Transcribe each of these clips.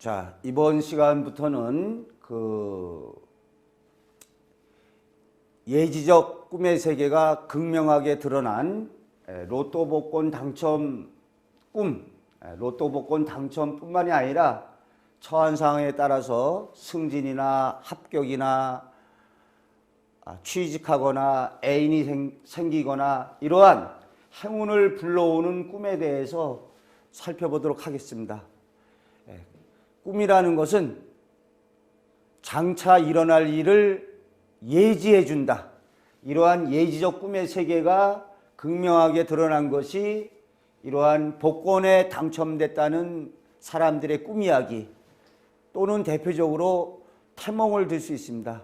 자, 이번 시간부터는 예지적 꿈의 세계가 극명하게 드러난 로또 복권 당첨 꿈, 로또 복권 당첨뿐만이 아니라 처한 상황에 따라서 승진이나 합격이나 취직하거나 애인이 생기거나 이러한 행운을 불러오는 꿈에 대해서 살펴보도록 하겠습니다. 꿈이라는 것은 장차 일어날 일을 예지해 준다. 이러한 예지적 꿈의 세계가 극명하게 드러난 것이 이러한 복권에 당첨됐다는 사람들의 꿈 이야기 또는 대표적으로 태몽을 들 수 있습니다.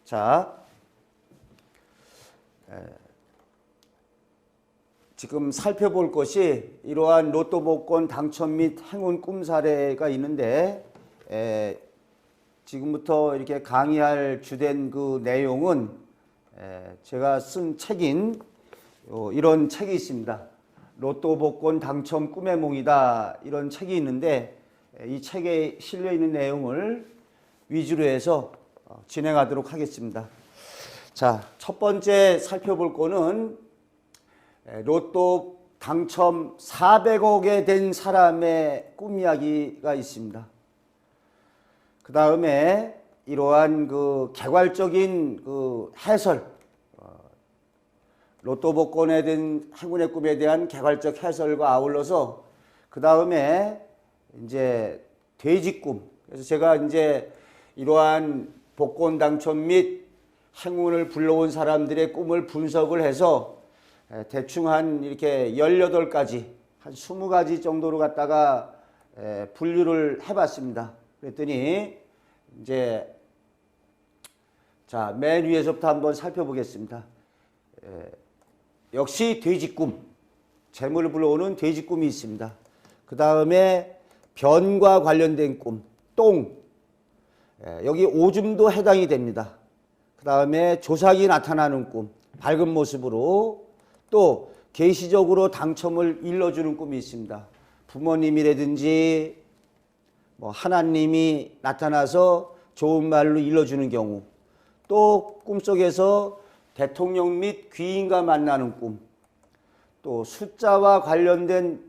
자, 지금 살펴볼 것이 이러한 로또 복권 당첨 및 행운 꿈 사례가 있는데 지금부터 이렇게 강의할 주된 그 내용은 제가 쓴 책인 이런 책이 있습니다. 로또 복권 당첨 꿈의 몽이다. 이런 책이 있는데 이 책에 실려 있는 내용을 위주로 해서 진행하도록 하겠습니다. 자, 첫 번째 살펴볼 거는 로또 당첨 400억에 된 사람의 꿈 이야기가 있습니다. 그 다음에 이러한 개괄적인 해설, 로또 복권에 된 행운의 꿈에 대한 개괄적 해설과 아울러서 그 다음에 이제 돼지 꿈. 그래서 제가 이제 이러한 복권 당첨 및 행운을 불러온 사람들의 꿈을 분석을 해서 대충 한 이렇게 18가지, 한 20가지 정도로 갖다가 분류를 해봤습니다. 그랬더니 이제 자, 맨 위에서부터 한번 살펴보겠습니다. 역시 돼지꿈, 재물을 불러오는 돼지꿈이 있습니다. 그 다음에 변과 관련된 꿈, 똥, 여기 오줌도 해당이 됩니다. 그 다음에 조상이 나타나는 꿈, 밝은 모습으로 또 계시적으로 당첨을 일러주는 꿈이 있습니다. 부모님이라든지 하나님이 나타나서 좋은 말로 일러주는 경우, 또 꿈속에서 대통령 및 귀인과 만나는 꿈, 또 숫자와 관련된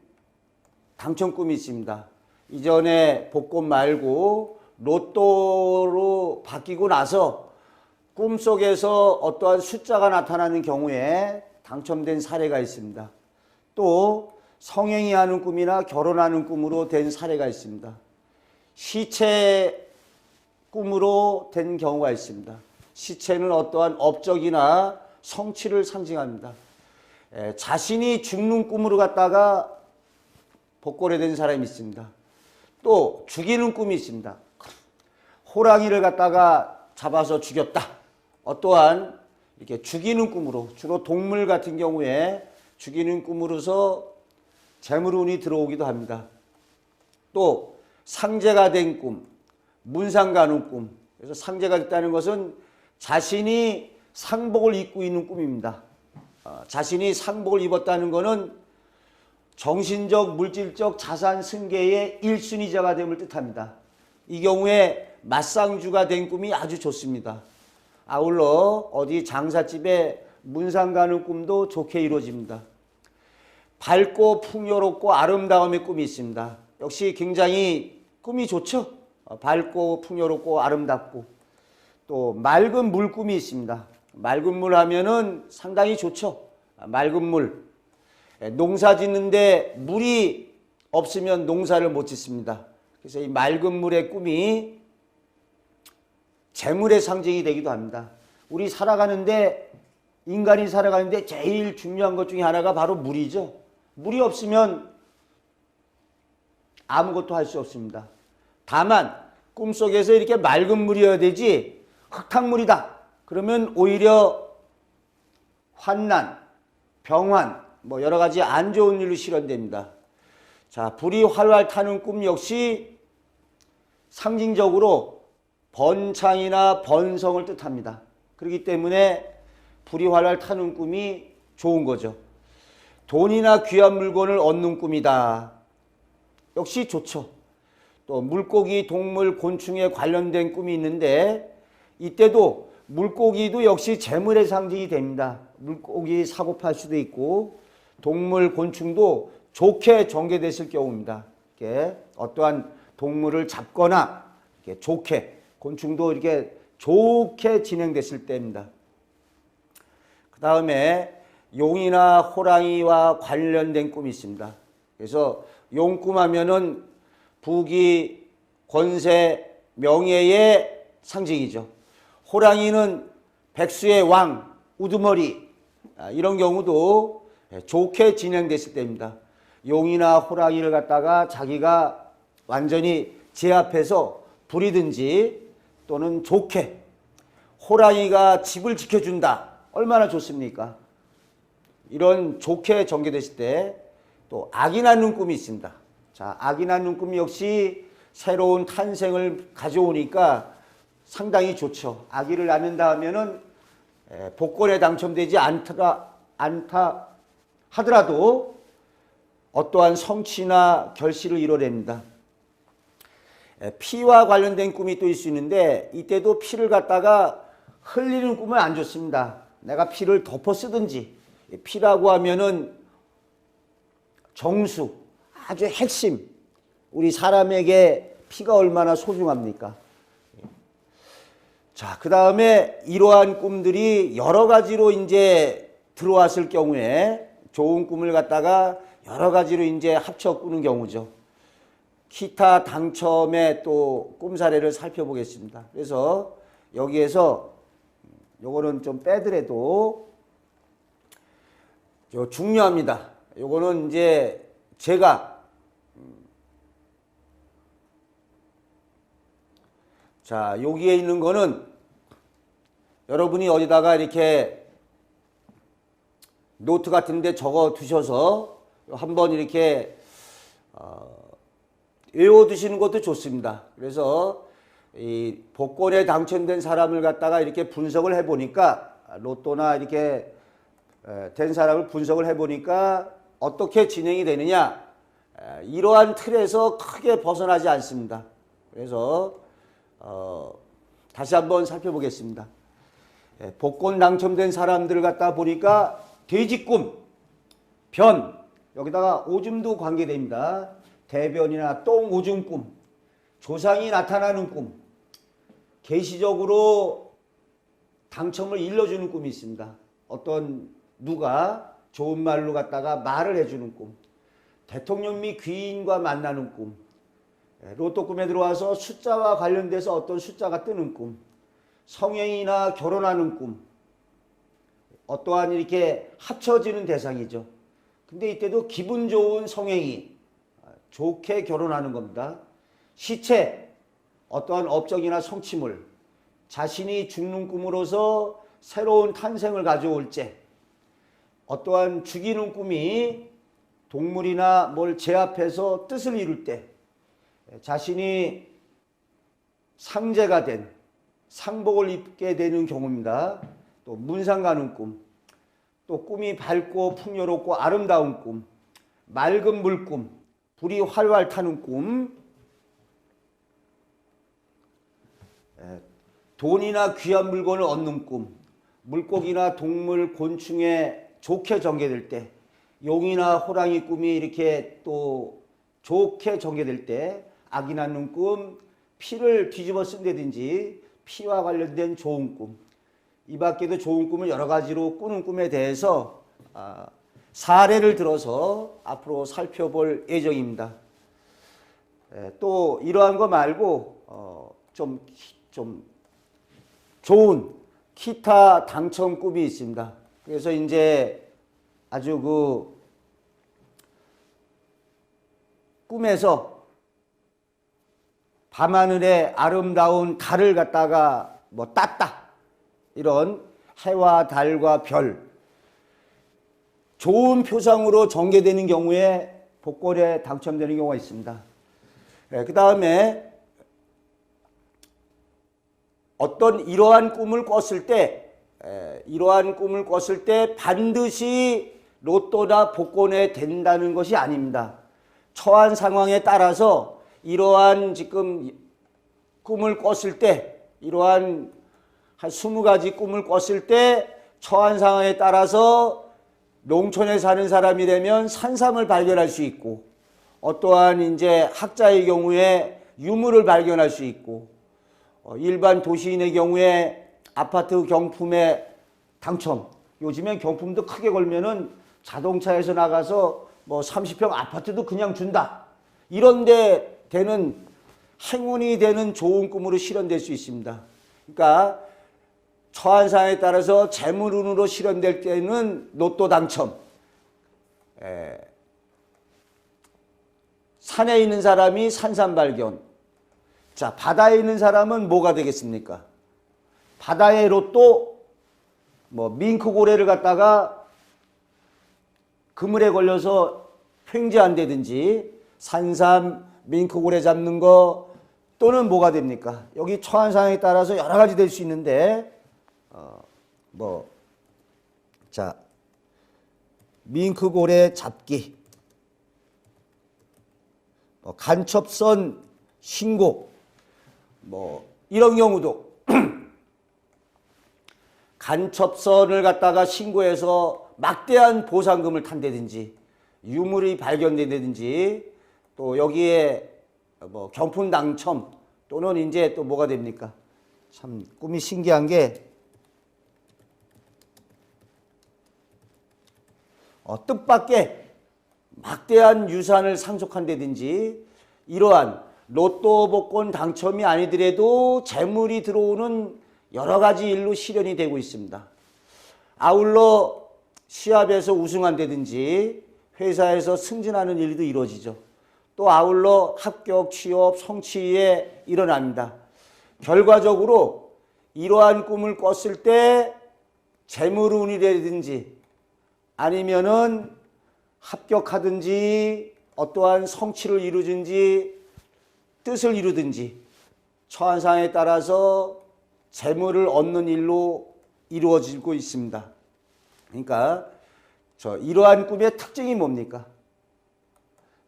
당첨 꿈이 있습니다. 이전에 복권 말고 로또로 바뀌고 나서 꿈속에서 어떠한 숫자가 나타나는 경우에 당첨된 사례가 있습니다. 또 성행위 하는 꿈이나 결혼하는 꿈으로 된 사례가 있습니다. 시체 꿈으로 된 경우가 있습니다. 시체는 어떠한 업적이나 성취를 상징합니다. 자신이 죽는 꿈으로 갔다가 복권에 된 사람이 있습니다. 또 죽이는 꿈이 있습니다. 호랑이를 갖다가 잡아서 죽였다. 어떠한 이렇게 죽이는 꿈으로, 주로 동물 같은 경우에 죽이는 꿈으로서 재물운이 들어오기도 합니다. 또 상제가 된 꿈, 문상 가는 꿈. 그래서 상제가 됐다는 것은 자신이 상복을 입고 있는 꿈입니다. 자신이 상복을 입었다는 것은 정신적, 물질적 자산 승계의 1순위자가 됨을 뜻합니다. 이 경우에 맞상주가 된 꿈이 아주 좋습니다. 아울러 어디 장사집에 문상 가는 꿈도 좋게 이루어집니다. 밝고 풍요롭고 아름다움의 꿈이 있습니다. 역시 굉장히 꿈이 좋죠. 밝고 풍요롭고 아름답고. 또 맑은 물 꿈이 있습니다. 맑은 물 하면은 상당히 좋죠. 맑은 물. 농사 짓는데 물이 없으면 농사를 못 짓습니다. 그래서 이 맑은 물의 꿈이 재물의 상징이 되기도 합니다. 우리 살아가는데, 인간이 살아가는데 제일 중요한 것 중에 하나가 바로 물이죠. 물이 없으면 아무것도 할 수 없습니다. 다만 꿈속에서 이렇게 맑은 물이어야 되지 흙탕물이다. 그러면 오히려 환난, 병환, 여러 가지 안 좋은 일로 실현됩니다. 자, 불이 활활 타는 꿈 역시 상징적으로 번창이나 번성을 뜻합니다. 그렇기 때문에 불이 활활 타는 꿈이 좋은 거죠. 돈이나 귀한 물건을 얻는 꿈이다. 역시 좋죠. 또 물고기, 동물, 곤충에 관련된 꿈이 있는데 이때도 물고기도 역시 재물의 상징이 됩니다. 물고기 사고 팔 수도 있고 동물, 곤충도 좋게 전개됐을 경우입니다. 이렇게 어떠한 동물을 잡거나 이렇게 좋게, 곤충도 이렇게 좋게 진행됐을 때입니다. 그 다음에 용이나 호랑이와 관련된 꿈이 있습니다. 그래서 용꿈 하면은 부귀, 권세, 명예의 상징이죠. 호랑이는 백수의 왕, 우두머리, 이런 경우도 좋게 진행됐을 때입니다. 용이나 호랑이를 갖다가 자기가 완전히 제압해서 부리든지 또는 좋게, 호랑이가 집을 지켜준다. 얼마나 좋습니까? 이런 좋게 전개됐을 때 또 아기 낳는 꿈이 있습니다. 자, 아기 낳는 꿈 역시 새로운 탄생을 가져오니까 상당히 좋죠. 아기를 낳는다 하면은 복권에 당첨되지 않다 하더라도 어떠한 성취나 결실을 이뤄냅니다. 피와 관련된 꿈이 또 있을 수 있는데 이때도 피를 갖다가 흘리는 꿈은 안 좋습니다. 내가 피를 덮어 쓰든지, 피라고 하면은 정수, 아주 핵심, 우리 사람에게 피가 얼마나 소중합니까? 자, 그 다음에 이러한 꿈들이 여러 가지로 이제 들어왔을 경우에 좋은 꿈을 갖다가 여러 가지로 이제 합쳐 꾸는 경우죠. 기타 당첨의 또 꿈 사례를 살펴보겠습니다. 그래서 여기에서 요거는 좀 빼더라도 중요합니다. 요거는 이제 제가 자, 여기에 있는 거는 여러분이 어디다가 이렇게 노트 같은 데 적어 두셔서 한번 이렇게 외워 두시는 것도 좋습니다. 그래서 이 복권에 당첨된 사람을 갖다가 이렇게 분석을 해 보니까 로또나 이렇게 된 사람을 분석을 해 보니까 어떻게 진행이 되느냐, 이러한 틀에서 크게 벗어나지 않습니다. 그래서 다시 한번 살펴보겠습니다. 복권 당첨된 사람들을 갖다 보니까 돼지꿈, 변, 여기다가 오줌도 관계됩니다. 대변이나 똥, 오줌 꿈, 조상이 나타나는 꿈, 계시적으로 당첨을 일러주는 꿈이 있습니다. 어떤 누가 좋은 말로 갖다가 말을 해주는 꿈, 대통령 및 귀인과 만나는 꿈, 로또 꿈에 들어와서 숫자와 관련돼서 어떤 숫자가 뜨는 꿈, 성행이나 결혼하는 꿈, 어떠한 이렇게 합쳐지는 대상이죠. 근데 이때도 기분 좋은 성행이, 좋게 결혼하는 겁니다. 시체, 어떠한 업적이나 성취물, 자신이 죽는 꿈으로서 새로운 탄생을 가져올 때, 어떠한 죽이는 꿈이 동물이나 뭘 제압해서 뜻을 이룰 때, 자신이 상제가 된, 상복을 입게 되는 경우입니다. 또 문상 가는 꿈, 또 꿈이 밝고 풍요롭고 아름다운 꿈, 맑은 물꿈, 불이 활활 타는 꿈, 돈이나 귀한 물건을 얻는 꿈, 물고기나 동물, 곤충에 좋게 전개될 때, 용이나 호랑이 꿈이 이렇게 또 좋게 전개될 때, 아기 낳는 꿈, 피를 뒤집어 쓴다든지 피와 관련된 좋은 꿈, 이 밖에도 좋은 꿈을 여러 가지로 꾸는 꿈에 대해서 사례를 들어서 앞으로 살펴볼 예정입니다. 또 이러한 거 말고 좀 좋은 기타 당첨 꿈이 있습니다. 그래서 이제 아주 그 꿈에서 밤하늘에 아름다운 달을 갖다가 뭐 땄다, 이런 해와 달과 별, 좋은 표상으로 전개되는 경우에 복권에 당첨되는 경우가 있습니다. 그 다음에 어떤 이러한 꿈을 꿨을 때 반드시 로또나 복권에 된다는 것이 아닙니다. 처한 상황에 따라서 이러한 지금 꿈을 꿨을 때, 이러한 한 20가지 꿈을 꿨을 때 처한 상황에 따라서 농촌에 사는 사람이라면 산삼을 발견할 수 있고, 어떠한 이제 학자의 경우에 유물을 발견할 수 있고, 일반 도시인의 경우에 아파트 경품에 당첨. 요즘엔 경품도 크게 걸면은 자동차에서 나가서 뭐 30평 아파트도 그냥 준다. 이런데 되는 행운이 되는 좋은 꿈으로 실현될 수 있습니다. 그러니까 처한 상황에 따라서 재물운으로 실현될 때는 로또 당첨. 산에 있는 사람이 산삼 발견. 자, 바다에 있는 사람은 뭐가 되겠습니까? 바다의 로또, 뭐 밍크고래를 갖다가 그물에 걸려서 횡재한다든지 산삼, 밍크고래 잡는 거, 또는 뭐가 됩니까? 여기 처한 상황에 따라서 여러 가지 될 수 있는데, 자, 밍크고래 잡기, 간첩선 신고, 이런 경우도 간첩선을 갖다가 신고해서 막대한 보상금을 탄다든지, 유물이 발견된다든지, 또 여기에 경품 당첨, 또는 이제 또 뭐가 됩니까? 참 꿈이 신기한 게, 뜻밖의 막대한 유산을 상속한다든지, 이러한 로또 복권 당첨이 아니더라도 재물이 들어오는 여러 가지 일로 실현이 되고 있습니다. 아울러 시합에서 우승한다든지 회사에서 승진하는 일도 이루어지죠. 또 아울러 합격, 취업, 성취에 일어납니다. 결과적으로 이러한 꿈을 꿨을 때 재물운이라든지 아니면은 합격하든지 어떠한 성취를 이루든지 뜻을 이루든지 처한 상황에 따라서 재물을 얻는 일로 이루어지고 있습니다. 그러니까 이러한 꿈의 특징이 뭡니까?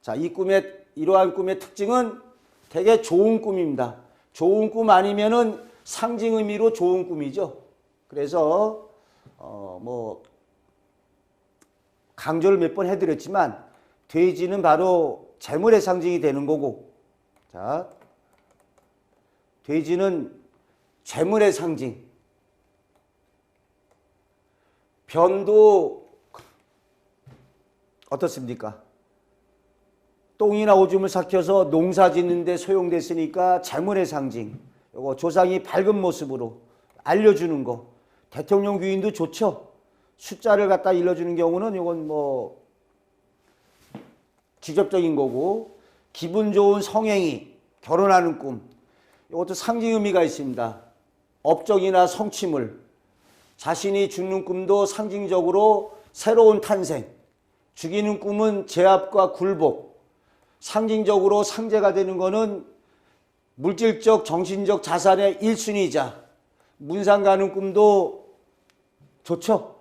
자, 이러한 꿈의 특징은 되게 좋은 꿈입니다. 좋은 꿈 아니면은 상징 의미로 좋은 꿈이죠. 그래서 강조를 몇 번 해드렸지만 돼지는 바로 재물의 상징이 되는 거고, 자, 돼지는 재물의 상징. 변도 어떻습니까? 똥이나 오줌을 삭혀서 농사 짓는데 소용됐으니까 재물의 상징. 요거 조상이 밝은 모습으로 알려주는 거. 대통령 귀인도 좋죠. 숫자를 갖다 일러주는 경우는 이건 직접적인 거고, 기분 좋은 성행위, 결혼하는 꿈, 이것도 상징 의미가 있습니다. 업적이나 성취물, 자신이 죽는 꿈도 상징적으로 새로운 탄생, 죽이는 꿈은 제압과 굴복, 상징적으로 상제가 되는 거는 물질적, 정신적 자산의 1순위이자, 문상 가는 꿈도 좋죠.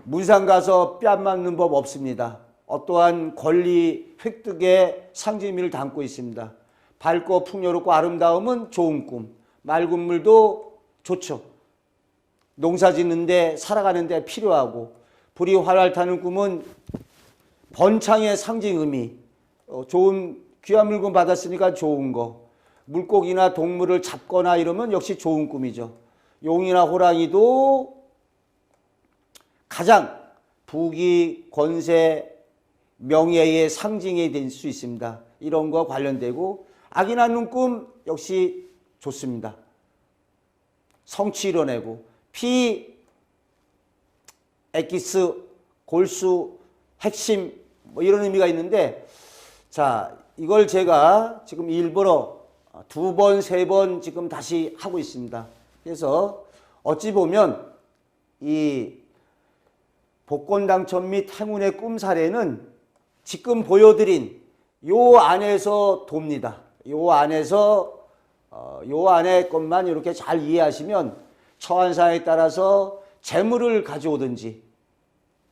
문상 가서 뺨 맞는 법 없습니다. 어떠한 권리 획득의 상징미를 담고 있습니다. 밝고 풍요롭고 아름다움은 좋은 꿈, 맑은 물도 좋죠. 농사 짓는데 살아가는데 필요하고, 불이 활활 타는 꿈은 번창의 상징 의미, 좋은 귀한 물건 받았으니까 좋은 거, 물고기나 동물을 잡거나 이러면 역시 좋은 꿈이죠. 용이나 호랑이도 가장 부귀, 권세, 명예의 상징이 될 수 있습니다. 이런 거 관련되고, 아기 낳는 꿈 역시 좋습니다. 성취 이뤄내고, 피, 엑기스, 골수, 핵심, 이런 의미가 있는데, 자, 이걸 제가 지금 일부러 2번, 3번 지금 다시 하고 있습니다. 그래서 어찌 보면 이 복권 당첨 및 행운의 꿈 사례는 지금 보여드린 요 안에서 돕니다. 요 안에서 요 안의 것만 이렇게 잘 이해하시면 처한 상황에 따라서 재물을 가져오든지,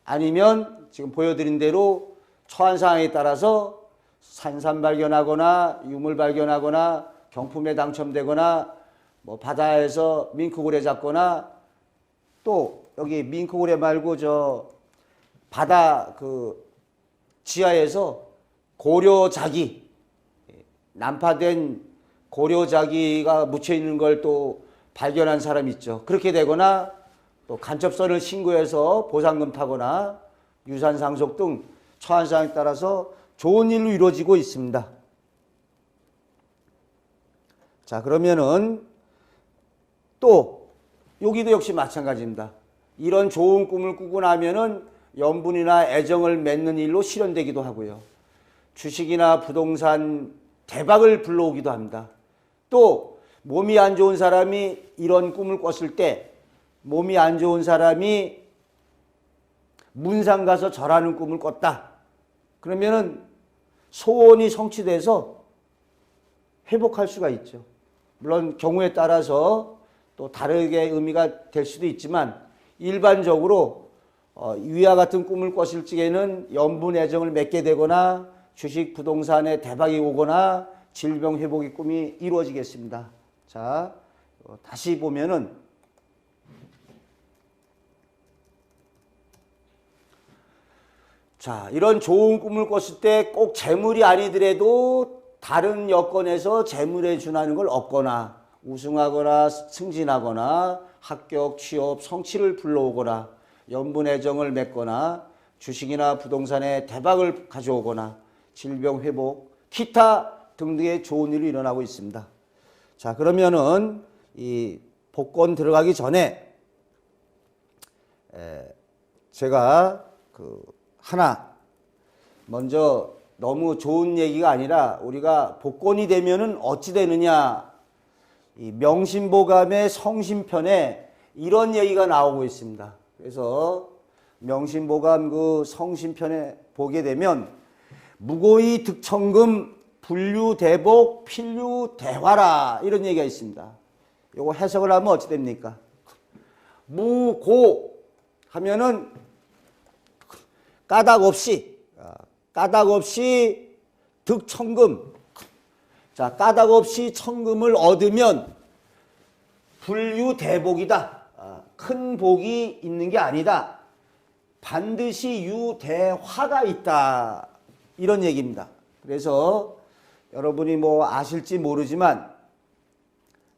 아니면 지금 보여드린 대로 처한 상황에 따라서 산삼 발견하거나 유물 발견하거나 경품에 당첨되거나 뭐 바다에서 밍크고래 잡거나 또 여기 밍크고래 말고 저 바다 그 지하에서 고려자기, 난파된 고려자기가 묻혀 있는 걸 또 발견한 사람 있죠. 그렇게 되거나 또 간첩선을 신고해서 보상금 타거나 유산 상속 등 처한 사항에 따라서 좋은 일로 이루어지고 있습니다. 자, 그러면은 또 여기도 역시 마찬가지입니다. 이런 좋은 꿈을 꾸고 나면은 연분이나 애정을 맺는 일로 실현되기도 하고요. 주식이나 부동산 대박을 불러오기도 합니다. 또 몸이 안 좋은 사람이 이런 꿈을 꿨을 때 몸이 안 좋은 사람이 문상 가서 절하는 꿈을 꿨다. 그러면은 소원이 성취돼서 회복할 수가 있죠. 물론 경우에 따라서 또 다르게 의미가 될 수도 있지만 일반적으로 위와 같은 꿈을 꿨을 적에는 연분 애정을 맺게 되거나 주식 부동산에 대박이 오거나 질병 회복의 꿈이 이루어지겠습니다. 자, 다시 보면은 자, 이런 좋은 꿈을 꿨을 때 꼭 재물이 아니더라도 다른 여건에서 재물에 준하는 걸 얻거나 우승하거나 승진하거나 합격, 취업, 성취를 불러오거나 연분 애정을 맺거나 주식이나 부동산에 대박을 가져오거나 질병 회복, 기타 등등의 좋은 일이 일어나고 있습니다. 자, 그러면은 이 복권 들어가기 전에 제가 하나 먼저 너무 좋은 얘기가 아니라 우리가 복권이 되면은 어찌 되느냐, 이 명심보감의 성심편에 이런 얘기가 나오고 있습니다. 그래서 명심보감 그 성심편에 보게 되면 무고의 득천금 분류대복 필류대화라 이런 얘기가 있습니다. 요거 해석을 하면 어찌 됩니까? 무고 하면은 까닭 없이 득천금. 자, 까닭 없이 천금을 얻으면 불유대복이다. 큰 복이 있는 게 아니다. 반드시 유대화가 있다. 이런 얘기입니다. 그래서 여러분이 뭐 아실지 모르지만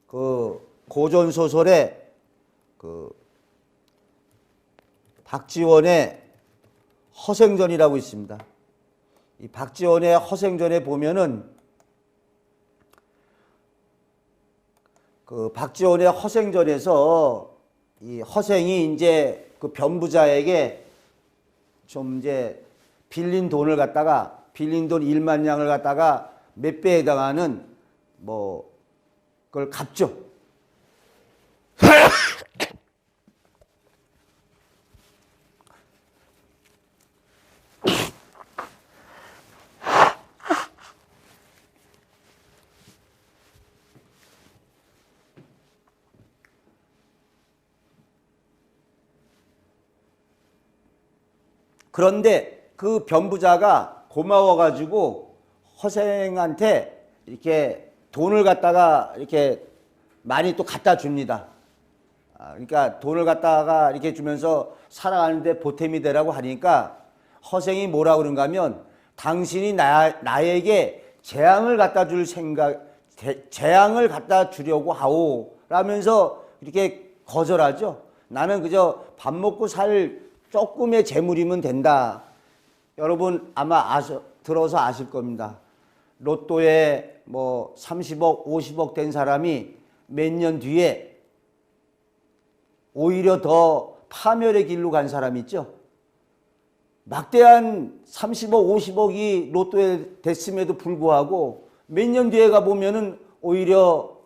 그 고전 소설에 그 박지원의 허생전이라고 있습니다. 이 박지원의 허생전에 보면은 그 박지원의 허생전에서 이 허생이 이제 그 변부자에게 좀 이제 빌린 돈 1만 냥을 갖다가 몇 배에 해당하는 뭐 그걸 갚죠. 그런데 그 변부자가 고마워가지고 허생한테 이렇게 돈을 갖다가 이렇게 많이 또 갖다 줍니다. 그러니까 돈을 갖다가 이렇게 주면서 살아가는데 보탬이 되라고 하니까 허생이 뭐라 그런가 하면 당신이 나에게 재앙을 갖다 주려고 하오 라면서 이렇게 거절하죠. 나는 그저 밥 먹고 살 조금의 재물이면 된다. 여러분 아마 들어서 아실 겁니다. 로또에 뭐 30억, 50억 된 사람이 몇 년 뒤에 오히려 더 파멸의 길로 간 사람이 있죠. 막대한 30억, 50억이 로또에 됐음에도 불구하고 몇 년 뒤에 가보면은 오히려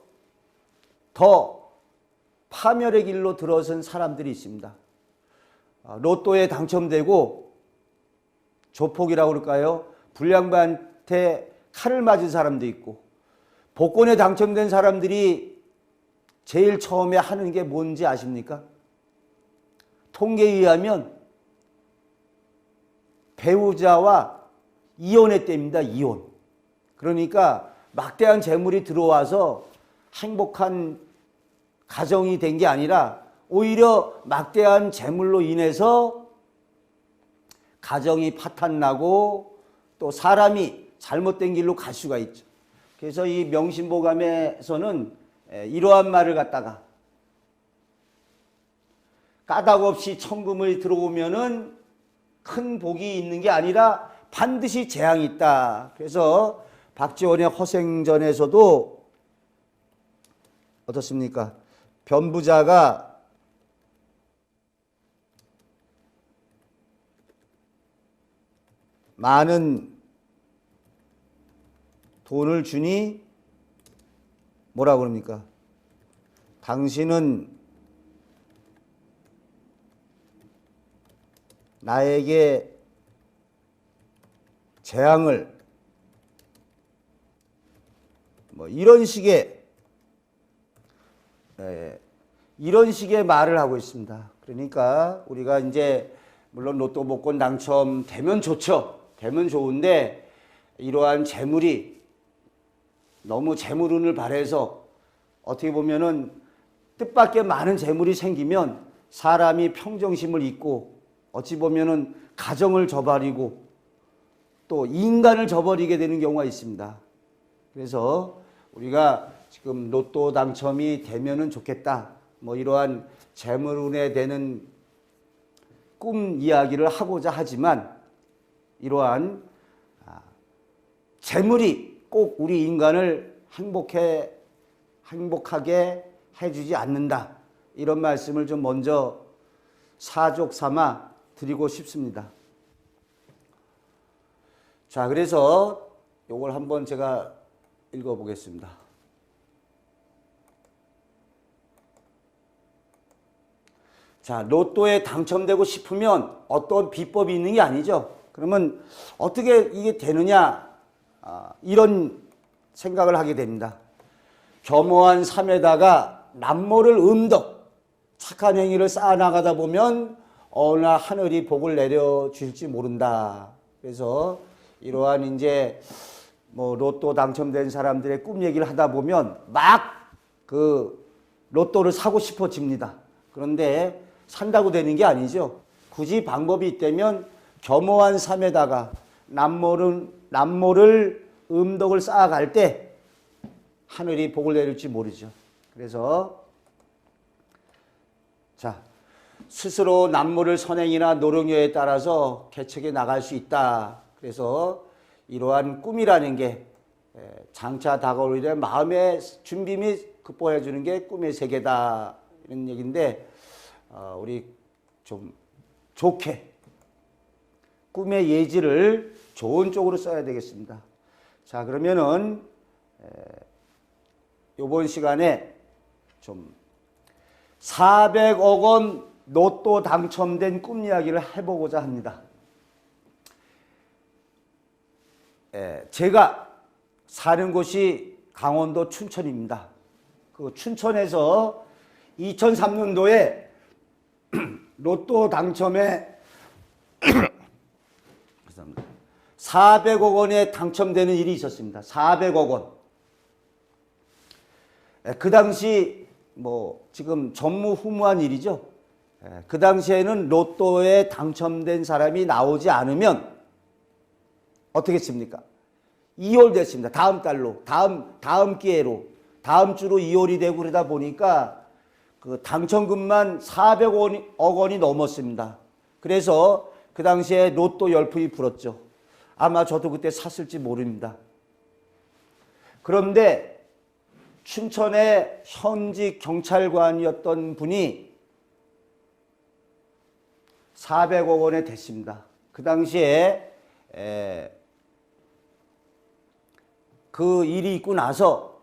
더 파멸의 길로 들어선 사람들이 있습니다. 로또에 당첨되고 조폭이라고 그럴까요? 불량배한테 칼을 맞은 사람도 있고, 복권에 당첨된 사람들이 제일 처음에 하는 게 뭔지 아십니까? 통계에 의하면 배우자와 이혼의 때입니다. 이혼. 그러니까 막대한 재물이 들어와서 행복한 가정이 된 게 아니라 오히려 막대한 재물로 인해서 가정이 파탄나고 또 사람이 잘못된 길로 갈 수가 있죠. 그래서 이 명심보감에서는 이러한 말을 갖다가 까닭없이 천금을 들어오면은 큰 복이 있는 게 아니라 반드시 재앙이 있다. 그래서 박지원의 허생전에서도 어떻습니까? 변부자가 많은 돈을 주니 뭐라 그럽니까? 당신은 나에게 재앙을 뭐 이런 식의 말을 하고 있습니다. 그러니까 우리가 이제 물론 로또 복권 당첨되면 좋죠. 되면 좋은데 이러한 재물이 너무 재물운을 발해서 어떻게 보면은 뜻밖의 많은 재물이 생기면 사람이 평정심을 잃고 어찌 보면은 가정을 저버리고 또 인간을 저버리게 되는 경우가 있습니다. 그래서 우리가 지금 로또 당첨이 되면은 좋겠다. 뭐 이러한 재물운에 대는 꿈 이야기를 하고자 하지만 이러한 재물이 꼭 우리 인간을 행복하게 해주지 않는다. 이런 말씀을 좀 먼저 사족 삼아 드리고 싶습니다. 자, 그래서 이걸 한번 제가 읽어보겠습니다. 자, 로또에 당첨되고 싶으면 어떤 비법이 있는 게 아니죠. 그러면 어떻게 이게 되느냐, 이런 생각을 하게 됩니다. 겸허한 삶에다가 남모를 음덕, 착한 행위를 쌓아나가다 보면 어느 날 하늘이 복을 내려줄지 모른다. 그래서 이러한 이제 뭐 로또 당첨된 사람들의 꿈 얘기를 하다 보면 막 그 로또를 사고 싶어집니다. 그런데 산다고 되는 게 아니죠. 굳이 방법이 있다면 겸허한 삶에다가 남모를 음덕을 쌓아갈 때 하늘이 복을 내릴지 모르죠. 그래서 자, 스스로 남모를 선행이나 노력에 따라서 개척해 나갈 수 있다. 그래서 이러한 꿈이라는 게 장차 다가올 마음의 준비 및 극복해 주는 게 꿈의 세계다. 이런 얘기인데 우리 좀 좋게 꿈의 예지를 좋은 쪽으로 써야 되겠습니다. 자, 그러면은 이번 시간에 좀 400억 원 로또 당첨된 꿈 이야기를 해보고자 합니다. 제가 사는 곳이 강원도 춘천입니다. 그 춘천에서 2003년도에 로또 당첨에 400억 원에 당첨되는 일이 있었습니다. 400억 원. 그 당시 뭐 지금 전무후무한 일이죠. 그 당시에는 로또에 당첨된 사람이 나오지 않으면 어떻게 했습니까? 이월됐습니다. 다음 달로, 다음 기회로, 다음 주로 이월이 되고 그러다 보니까 그 당첨금만 400억 원이 넘었습니다. 그래서 그 당시에 로또 열풍이 불었죠. 아마 저도 그때 샀을지 모릅니다. 그런데 춘천의 현직 경찰관이었던 분이 400억 원에 됐습니다. 그 당시에 그 일이 있고 나서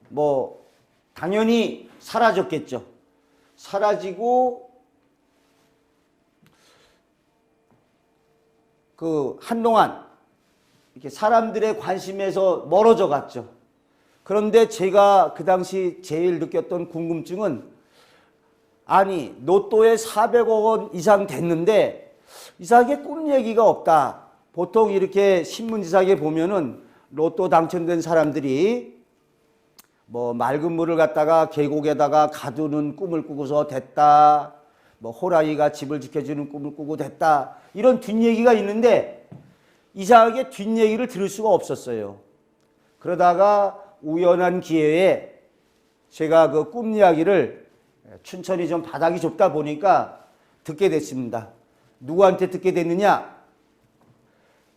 뭐 당연히 사라졌겠죠. 사라지고 그 한동안 이렇게 사람들의 관심에서 멀어져 갔죠. 그런데 제가 그 당시 제일 느꼈던 궁금증은 아니 로또에 400억 원 이상 됐는데 이상하게 꿈 얘기가 없다. 보통 이렇게 신문지상에 보면은 로또 당첨된 사람들이 뭐 맑은 물을 갖다가 계곡에다가 가두는 꿈을 꾸고서 됐다. 뭐 호랑이가 집을 지켜주는 꿈을 꾸고 됐다. 이런 뒷얘기가 있는데 이상하게 뒷얘기를 들을 수가 없었어요. 그러다가 우연한 기회에 제가 그 꿈 이야기를 춘천이 좀 바닥이 좁다 보니까 듣게 됐습니다. 누구한테 듣게 됐느냐?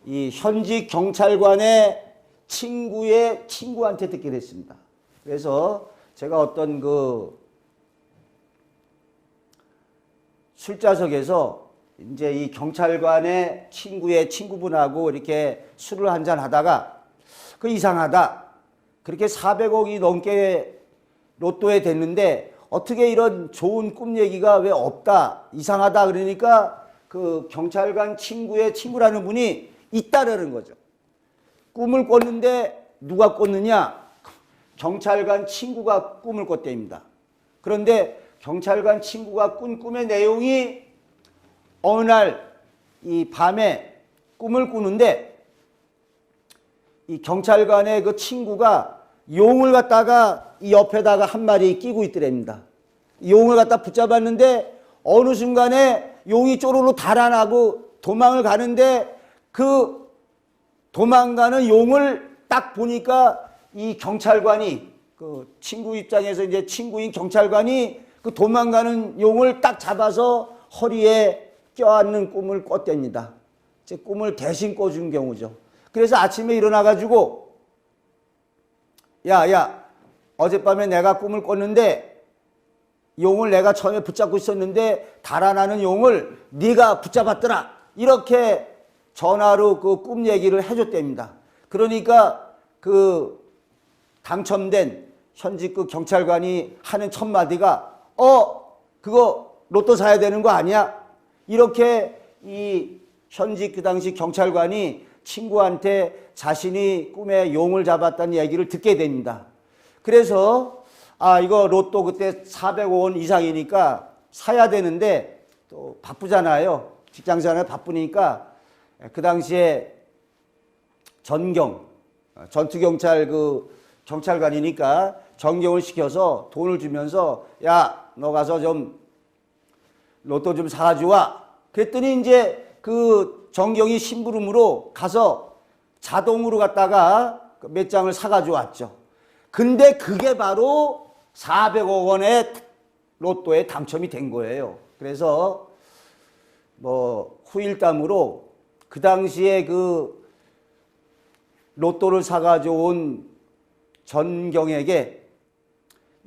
이 현직 경찰관의 친구의 친구한테 듣게 됐습니다. 그래서 제가 어떤 그 술자석에서 이제 이 경찰관의 친구의 친구분하고 이렇게 술을 한잔 하다가 그 이상하다. 그렇게 400억이 넘게 로또에 됐는데 어떻게 이런 좋은 꿈 얘기가 왜 없다. 이상하다. 그러니까 그 경찰관 친구의 친구라는 분이 있다라는 거죠. 꿈을 꿨는데 누가 꿨느냐? 경찰관 친구가 꿈을 꿨대입니다. 그런데 경찰관 친구가 꾼 꿈의 내용이 어느 날 이 밤에 꿈을 꾸는데 이 경찰관의 그 친구가 용을 갖다가 이 옆에다가 한 마리 끼고 있더랍니다. 용을 갖다 붙잡았는데 어느 순간에 용이 쪼르르 달아나고 도망을 가는데 그 도망가는 용을 딱 보니까 이 경찰관이 그 친구 입장에서 이제 친구인 경찰관이 그 도망가는 용을 딱 잡아서 허리에 껴안는 꿈을 꿨답니다. 제 꿈을 대신 꿔준 경우죠. 그래서 아침에 일어나가지고 야, 어젯밤에 내가 꿈을 꿨는데 용을 내가 처음에 붙잡고 있었는데 달아나는 용을 네가 붙잡았더라. 이렇게 전화로 그 꿈 얘기를 해줬답니다. 그러니까 그 당첨된 현직 그 경찰관이 하는 첫 마디가 그거 로또 사야 되는 거 아니야? 이렇게 이 현직 그 당시 경찰관이 친구한테 자신이 꿈에 용을 잡았다는 얘기를 듣게 됩니다. 그래서 이거 로또 그때 400억 원 이상이니까 사야 되는데 또 바쁘잖아요. 직장생활 바쁘니까 그 당시에 전투경찰 그 경찰관이니까 전경을 시켜서 돈을 주면서 야, 너 가서 좀 로또 좀 사가지고 그랬더니 이제 그 전경이 심부름으로 가서 자동으로 갔다가 몇 장을 사가지고 왔죠. 근데 그게 바로 400억 원의 로또에 당첨이 된 거예요. 그래서 뭐 후일담으로 그 당시에 그 로또를 사가지고 온 전경에게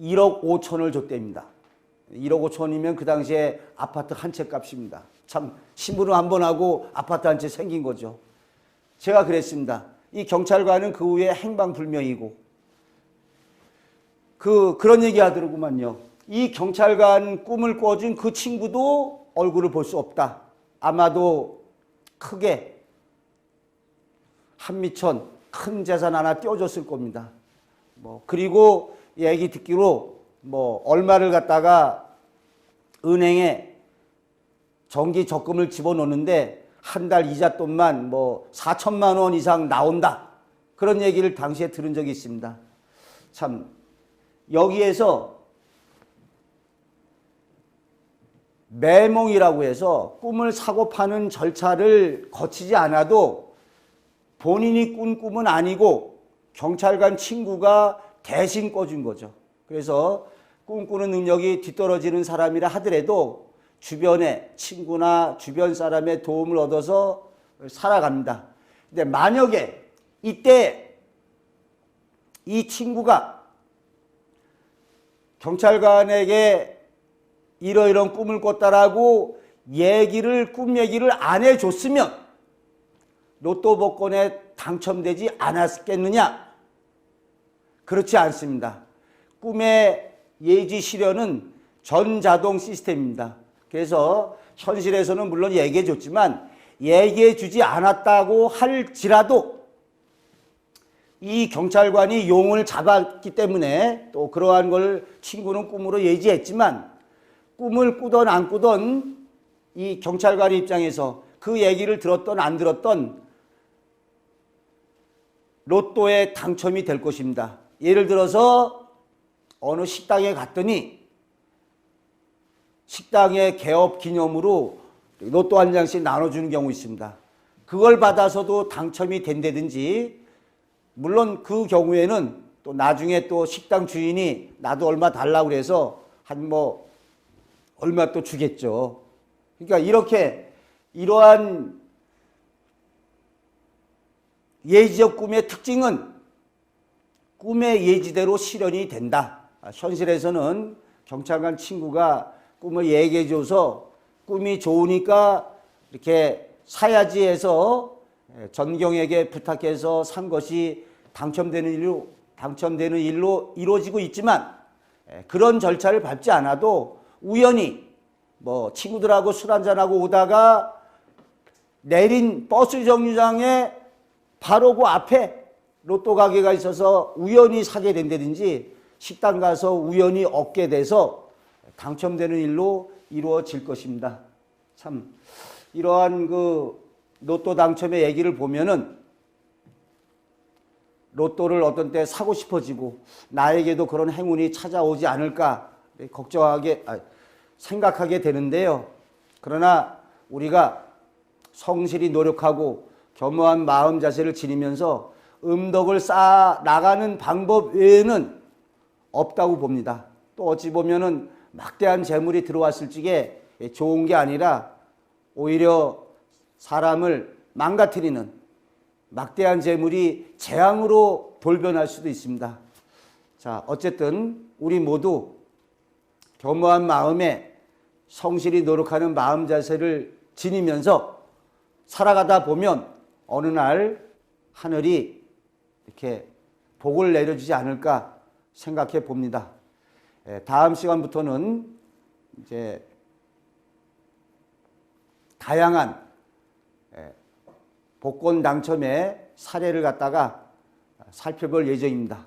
1억 5천을 줬답니다. 1억 5천이면 그 당시에 아파트 한 채 값입니다. 참 심부름 한 번 하고 아파트 한 채 생긴 거죠. 제가 그랬습니다. 이 경찰관은 그 후에 행방불명이고 그런 얘기 하더라고만요. 이 경찰관 꿈을 꿔준 그 친구도 얼굴을 볼 수 없다. 아마도 크게 한미천 큰 재산 하나 띄워줬을 겁니다. 그리고 얘기 듣기로 얼마를 갖다가 은행에 정기 적금을 집어넣는데 한 달 이자 돈만 4천만 원 이상 나온다. 그런 얘기를 당시에 들은 적이 있습니다. 참 여기에서 매몽이라고 해서 꿈을 사고 파는 절차를 거치지 않아도 본인이 꾼 꿈은 아니고 경찰관 친구가 대신 꿔준 거죠. 그래서 꿈꾸는 능력이 뒤떨어지는 사람이라 하더라도 주변에 친구나 주변 사람의 도움을 얻어서 살아갑니다. 근데 만약에 이때 이 친구가 경찰관에게 이러이런 꿈을 꿨다라고 꿈 얘기를 안 해줬으면 로또 복권에 당첨되지 않았겠느냐? 그렇지 않습니다. 꿈의 예지 실현은 전자동 시스템입니다. 그래서 현실에서는 물론 얘기해 줬지만 얘기해 주지 않았다고 할지라도 이 경찰관이 용을 잡았기 때문에 또 그러한 걸 친구는 꿈으로 예지했지만 꿈을 꾸던 안 꾸던 이 경찰관 입장에서 그 얘기를 들었던 안 들었던 로또에 당첨이 될 것입니다. 예를 들어서 어느 식당에 갔더니 식당의 개업 기념으로 로또 한 장씩 나눠주는 경우 있습니다. 그걸 받아서도 당첨이 된다든지, 물론 그 경우에는 또 나중에 또 식당 주인이 나도 얼마 달라고 그래서 한 뭐 얼마 또 주겠죠. 그러니까 이렇게 이러한 예지적 꿈의 특징은 꿈의 예지대로 실현이 된다. 현실에서는 경찰관 친구가 꿈을 얘기해줘서 꿈이 좋으니까 이렇게 사야지 해서 전경에게 부탁해서 산 것이 당첨되는 일로 이루어지고 있지만, 그런 절차를 밟지 않아도 우연히 뭐 친구들하고 술 한잔하고 오다가 내린 버스 정류장에 바로 그 앞에 로또 가게가 있어서 우연히 사게 된다든지, 식당 가서 우연히 얻게 돼서 당첨되는 일로 이루어질 것입니다. 참 이러한 그 로또 당첨의 얘기를 보면은 로또를 어떤 때 사고 싶어지고 나에게도 그런 행운이 찾아오지 않을까 생각하게 되는데요. 그러나 우리가 성실히 노력하고 겸허한 마음 자세를 지니면서 음덕을 쌓아 나가는 방법 외에는 없다고 봅니다. 또 어찌 보면은 막대한 재물이 들어왔을 적에 좋은 게 아니라 오히려 사람을 망가뜨리는 막대한 재물이 재앙으로 돌변할 수도 있습니다. 자, 어쨌든 우리 모두 겸허한 마음에 성실히 노력하는 마음 자세를 지니면서 살아가다 보면 어느 날 하늘이 이렇게 복을 내려주지 않을까 생각해 봅니다. 다음 시간부터는 이제 다양한 복권 당첨의 사례를 갖다가 살펴볼 예정입니다.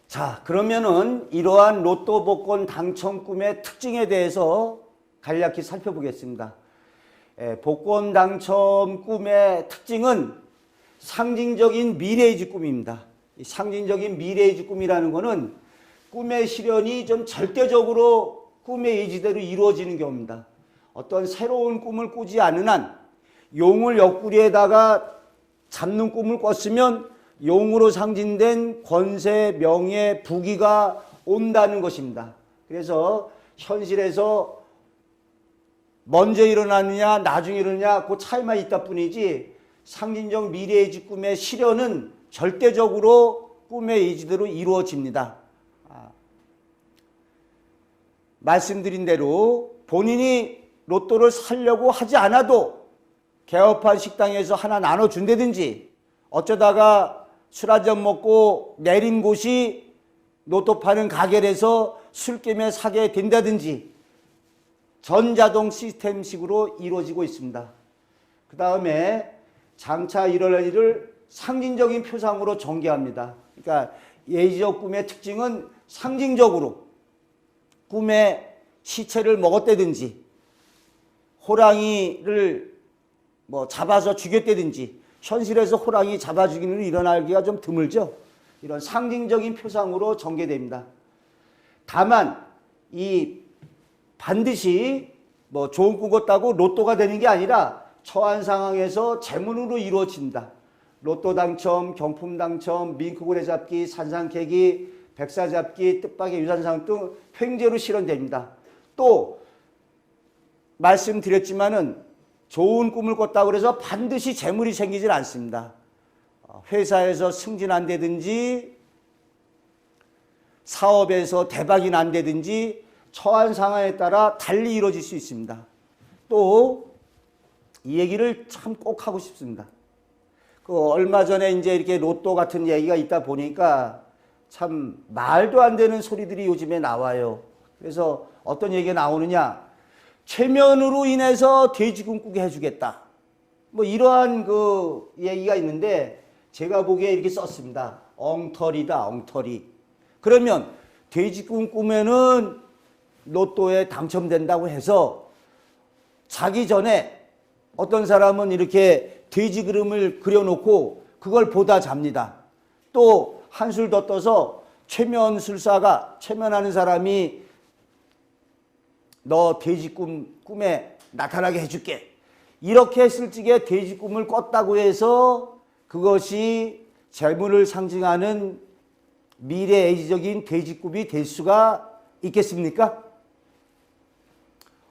자, 그러면은 이러한 로또 복권 당첨 꿈의 특징에 대해서 간략히 살펴보겠습니다. 복권 당첨 꿈의 특징은 상징적인 미래의지 꿈입니다. 이 상징적인 미래의지 꿈이라는 것은 꿈의 실현이 좀 절대적으로 꿈의 예지대로 이루어지는 경우입니다. 어떤 새로운 꿈을 꾸지 않은 한 용을 옆구리에다가 잡는 꿈을 꿨으면 용으로 상징된 권세, 명예, 부귀가 온다는 것입니다. 그래서 현실에서 먼저 일어나느냐 나중에 일어나느냐 그 차이만 있다 뿐이지, 상징적 미래의지 꿈의 실현은 절대적으로 꿈의 예지대로 이루어집니다. 말씀드린 대로 본인이 로또를 사려고 하지 않아도 개업한 식당에서 하나 나눠준다든지, 어쩌다가 술 한잔 먹고 내린 곳이 로또 파는 가게에서 술김에 사게 된다든지 전자동 시스템식으로 이루어지고 있습니다. 그 다음에 장차 일어날 일을 상징적인 표상으로 전개합니다. 그러니까 예지적 꿈의 특징은 상징적으로 꿈에 시체를 먹었다든지 호랑이를 뭐 잡아서 죽였다든지, 현실에서 호랑이 잡아 죽이는 일이 일어나기가 좀 드물죠. 이런 상징적인 표상으로 전개됩니다. 다만 이 반드시 뭐 좋은 꿈 꿨다고 로또가 되는 게 아니라 처한 상황에서 재문으로 이루어진다. 로또 당첨, 경품 당첨, 밍크고래 잡기, 산상 캐기, 백사 잡기, 뜻밖의 유산상 등 횡재로 실현됩니다. 또 말씀드렸지만은 좋은 꿈을 꿨다고 해서 반드시 재물이 생기질 않습니다. 회사에서 승진한다든지 사업에서 대박이 난다든지 처한 상황에 따라 달리 이루어질 수 있습니다. 또 이 얘기를 참 꼭 하고 싶습니다. 얼마 전에 이제 이렇게 로또 같은 얘기가 있다 보니까 참 말도 안 되는 소리들이 요즘에 나와요. 그래서 어떤 얘기가 나오느냐, 최면으로 인해서 돼지꿈 꾸게 해주겠다, 뭐 이러한 그 얘기가 있는데 제가 보기에 이렇게 썼습니다. 엉터리다, 엉터리. 그러면 돼지꿈 꾸면은 로또에 당첨된다고 해서 자기 전에 어떤 사람은 이렇게 돼지 그림을 그려놓고 그걸 보다 잡니다. 또 한술 더 떠서 최면하는 사람이 너 돼지 꿈에 나타나게 해줄게. 이렇게 했을 적에 돼지 꿈을 꿨다고 해서 그것이 재물을 상징하는 미래의지적인 돼지 꿈이 될 수가 있겠습니까?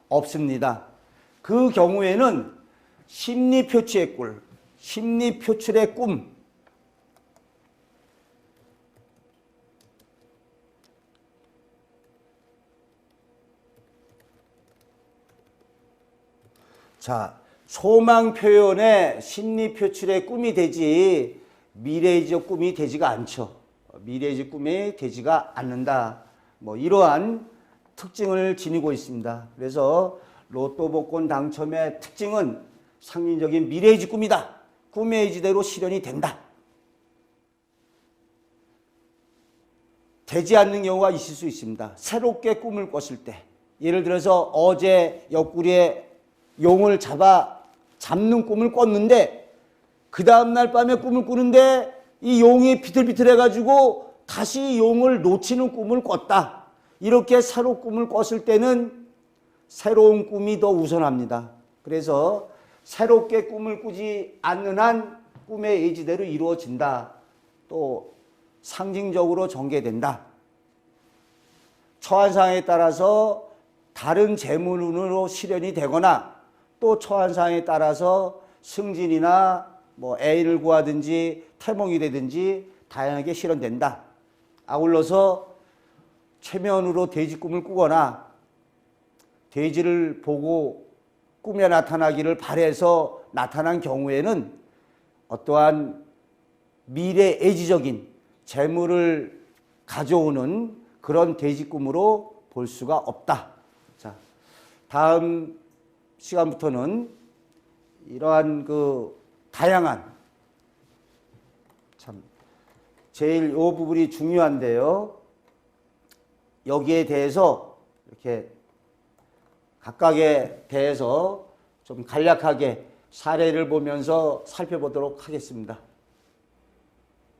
없습니다. 그 경우에는 심리표출의 꿀, 심리표출의 꿈, 자, 소망 표현의 심리 표출의 꿈이 되지 미래의지적 꿈이 되지가 않죠. 미래의지적 꿈이 되지가 않는다. 뭐 이러한 특징을 지니고 있습니다. 그래서 로또 복권 당첨의 특징은 상징적인 미래의지 꿈이다. 꿈의 의지대로 실현이 된다. 되지 않는 경우가 있을 수 있습니다. 새롭게 꿈을 꿨을 때, 예를 들어서 어제 옆구리에 용을 잡는 꿈을 꿨는데 그 다음날 밤에 꿈을 꾸는데 이 용이 비틀비틀해가지고 다시 용을 놓치는 꿈을 꿨다. 이렇게 새로 꿈을 꿨을 때는 새로운 꿈이 더 우선합니다. 그래서 새롭게 꿈을 꾸지 않는 한 꿈의 의지대로 이루어진다. 또 상징적으로 전개된다. 처한 상황에 따라서 다른 재물운으로 실현이 되거나 또 처한 상황에 따라서 승진이나 뭐 애인을 구하든지 태몽이 되든지 다양하게 실현된다. 아울러서 최면으로 돼지 꿈을 꾸거나 돼지를 보고 꿈에 나타나기를 바라서 나타난 경우에는 어떠한 미래의지적인 재물을 가져오는 그런 돼지 꿈으로 볼 수가 없다. 자, 다음 시간부터는 이러한 그 다양한 참 제일 이 부분이 중요한데요. 여기에 대해서 이렇게 각각에 대해서 좀 간략하게 사례를 보면서 살펴보도록 하겠습니다.